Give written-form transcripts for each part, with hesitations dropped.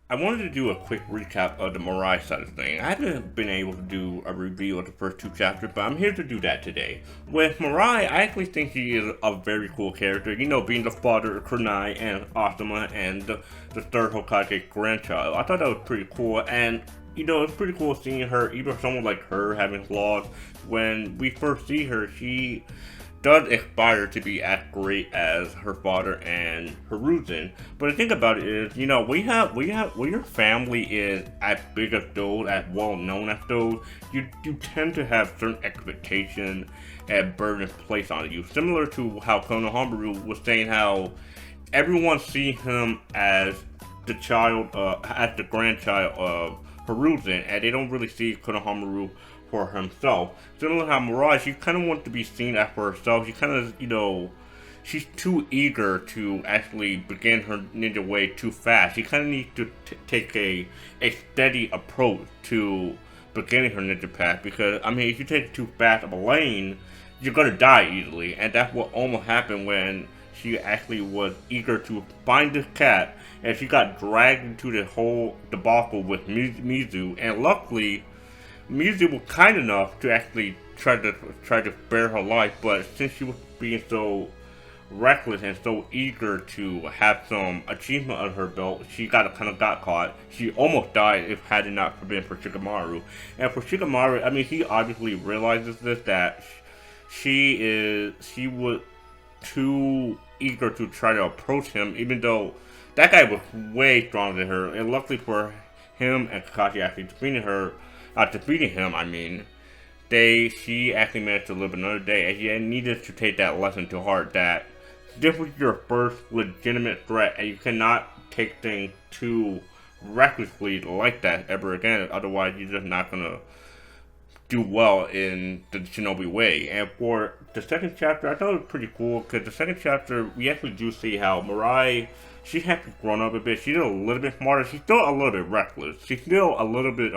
I wanted to do a quick recap of the Mirai side of thing. I haven't been able to do a review of the first two chapters, but I'm here to do that today. With Mirai, I actually think he is a very cool character. You know, being the father of Kunai and Asuma and the third Hokage grandchild. I thought that was pretty cool, and it's pretty cool seeing her, even someone like her having flaws. When we first see her, she does aspire to be as great as her father and Hiruzen. But the thing about it is, when your family is as big as those, as well known as those, you tend to have certain expectations and burdens placed on you. Similar to how Konohamaru was saying how everyone sees him as as the grandchild of Hiruzen, and they don't really see Konohamaru for himself. Similar to how Mirage, she kind of wants to be seen as for herself. She kind of, she's too eager to actually begin her ninja way too fast. She kind of needs to take a steady approach to beginning her ninja path because, I mean, if you take too fast of a lane, you're gonna die easily, and that's what almost happened when she actually was eager to find this cat, and she got dragged into the whole debacle with Mizu, and luckily Mizu was kind enough to actually try to spare her life, but since she was being so reckless and so eager to have some achievement on her belt, she got caught. She almost died if had it not been for Shikamaru. And for Shikamaru, I mean, he obviously realizes this that she was too eager to try to approach him, even though that guy was way stronger than her. And luckily for him and Kakashi actually defeating him, I mean, she actually managed to live another day, and she needed to take that lesson to heart that this was your first legitimate threat, and you cannot take things too recklessly like that ever again. Otherwise, you're just not gonna do well in the Shinobi way. And for the second chapter, I thought it was pretty cool because the second chapter we actually do see how Mirai, she has grown up a bit. She's a little bit smarter. She's still a little bit reckless. She's still a little bit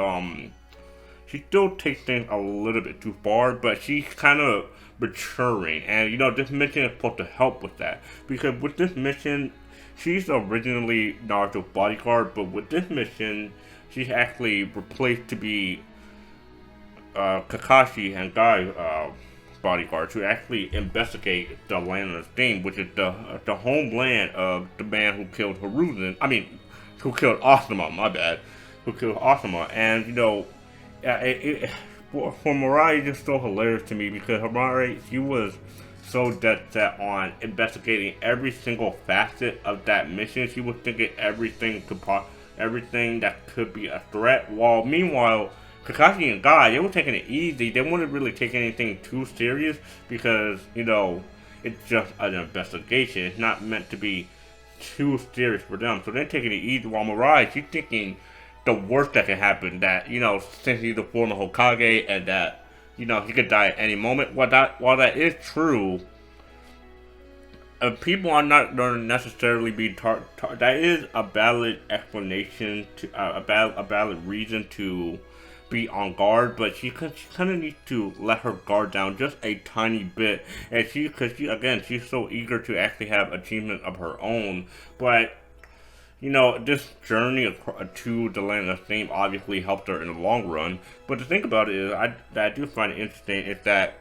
she still takes things a little bit too far, but she's kind of maturing. And, this mission is supposed to help with that. Because with this mission, she's originally Naruto's bodyguard, but with this mission, she's actually replaced to be Kakashi and Gai's bodyguard to actually investigate the land of the theme, which is the homeland of the man who killed Hiruzen. I mean, who killed Asuma, my bad. Who killed Asuma. And, for Mirai, it's just so hilarious to me because Mirai, she was so dead set on investigating every single facet of that mission. She was thinking everything that could be a threat. While meanwhile, Kakashi and Guy, they were taking it easy. They wouldn't really take anything too serious because it's just an investigation. It's not meant to be too serious for them. So they're taking it easy. While Mirai, she's thinking the worst that can happen, that, since he's the former Hokage and that, he could die at any moment. While that is true, people are not going to necessarily be that is a valid explanation to a valid reason to be on guard, but she kind of needs to let her guard down just a tiny bit, and because she's so eager to actually have achievement of her own, but this journey to the land of fame obviously helped her in the long run. But the thing about it is, that I do find it interesting is that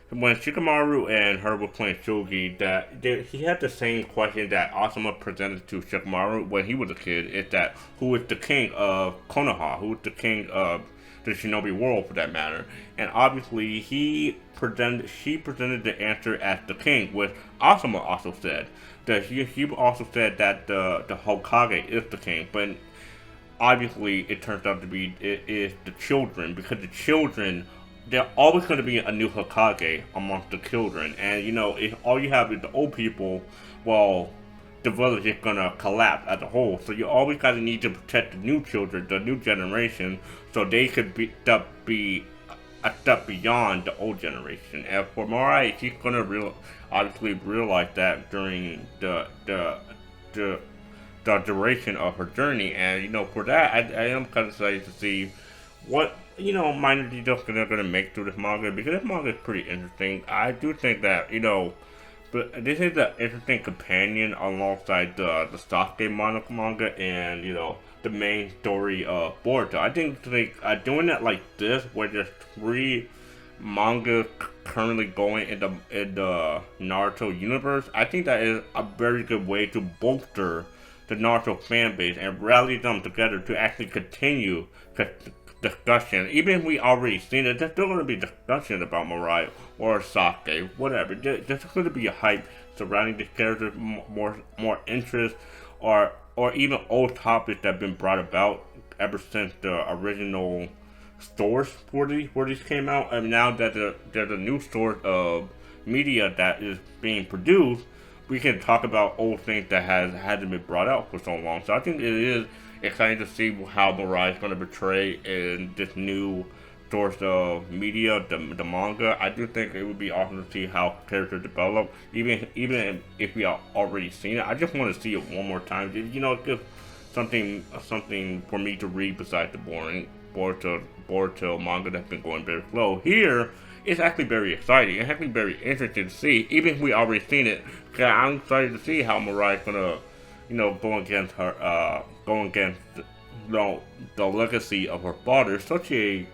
when Shikamaru and her were playing shogi, he had the same question that Asuma presented to Shikamaru when he was a kid. Is that who is the king of Konoha? Who is the king of the Shinobi world, for that matter? And obviously, she presented the answer as the king, which Asuma also said. That he also said that the Hokage is the king, but obviously it turns out to be it is the children, because the children, they're always going to be a new Hokage amongst the children, and if all you have is the old people, well, the village is going to collapse as a whole. So you always got to need to protect the new children, the new generation, so they could be a step beyond the old generation. And for Mirai, she's gonna obviously realize that during the duration of her journey. And for that, I am kind of excited to see what minor details they're gonna make through this manga, because this manga is pretty interesting. I do think that But this is an interesting companion alongside the Sasuke manga and the main story of Boruto. I think doing it like this, where there's three manga currently going in the Naruto universe, I think that is a very good way to bolster the Naruto fan base and rally them together to actually continue discussion. Even if we already seen it, there's still going to be discussion about Mirai or Sake, whatever. There's going to be a hype surrounding these characters, more interest, or even old topics that have been brought about ever since the original source for these came out. And now that there's a new source of media that is being produced, we can talk about old things that hasn't been brought out for so long. So I think it is exciting to see how Mirai is going to portray in this new source of media, the manga. I do think it would be awesome to see how characters develop, even if we are already seen it. I just want to see it one more time. Just something for me to read besides the boring Boruto manga that's been going very slow. Here, it's actually very exciting. It's actually very interesting to see, even if we already seen it. Cause I'm excited to see how Mirai is gonna, go against her, going against the legacy of her father. It's such a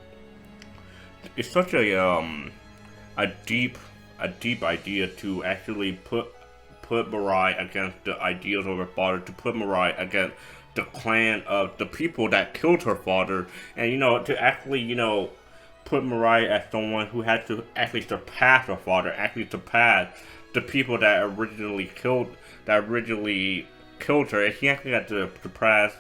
deep idea to actually put Mirai against the ideals of her father, to put Mirai against the clan of the people that killed her father, and to actually put Mirai as someone who had to actually surpass her father, actually surpass the people that originally killed her, and she actually had to surpass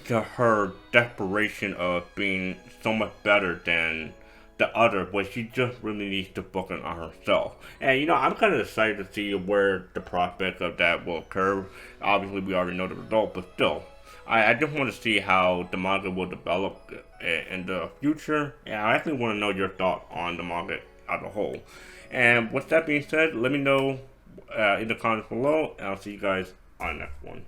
her desperation of being so much better than the other, but she just really needs to focus on herself. And I'm kind of excited to see where the prospect of that will occur. Obviously, we already know the result, but still, I just want to see how the manga will develop in the future, and I actually want to know your thought on the manga as a whole. And with that being said, let me know in the comments below, and I'll see you guys on the next one.